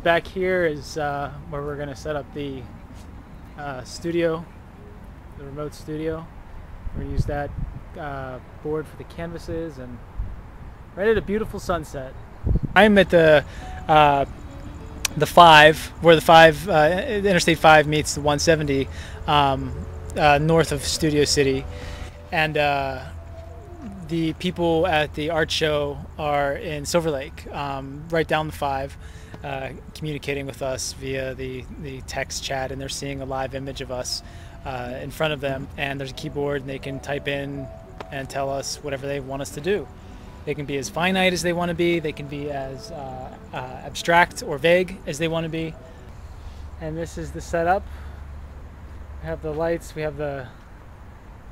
back here is where we're going to set up the studio, the remote studio. We're going to use that board for the canvases, and right at a beautiful sunset. I'm at the 5, where the Interstate 5 meets the 170, north of Studio City, and the people at the art show are in Silver Lake, right down the 5, communicating with us via the text chat, and they're seeing a live image of us in front of them, and there's a keyboard, and they can type in and tell us whatever they want us to do. They can be as finite as they want to be, they can be as abstract or vague as they want to be. And this is the setup. We have the lights, we have the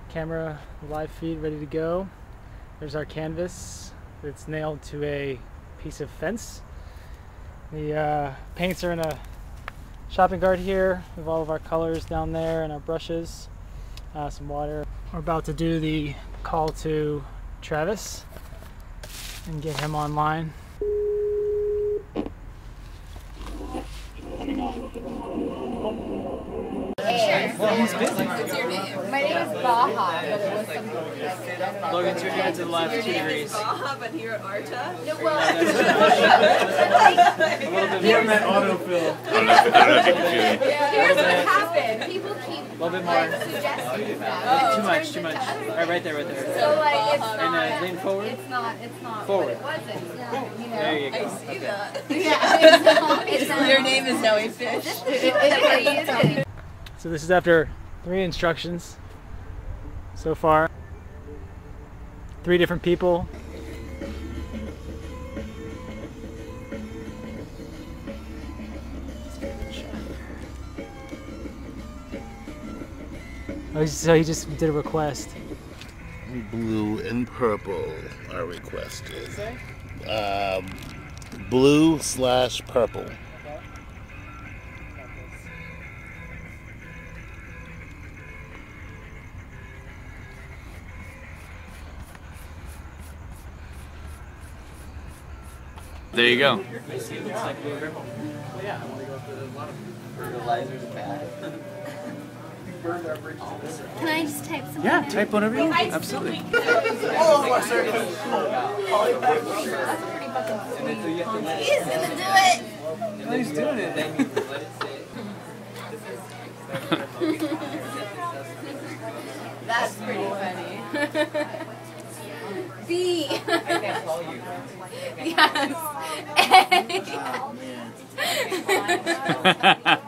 camera, live feed ready to go. There's our canvas. It's nailed to a piece of fence. The paints are in a shopping cart here. We have all of our colors down there and our brushes, some water. We're about to do the call to Travis and get him online. Well, he's busy. What's your name? My name is Baha, but it was something. Logan, turn your head to the left 2 degrees. Baha, but here at Arta? No, You ever met autofill? Here's what happened. People keep A little bit more. suggesting that. Too much. Right there. So, like, it's not. And lean forward. It's not. Forward. What it wasn't. You know? There you go. I see that. Yeah, it's not. Your name is Noe Fish. It is. So this is after 3 instructions so far. 3 different people. Oh, so he just did a request. Blue and purple are requested. Blue/purple. There you go. Can I just type something? Yeah, type whatever you want. Absolutely. He's gonna do it! Oh, he's doing it. Then That's pretty funny. B! I can't call you. Yes! A!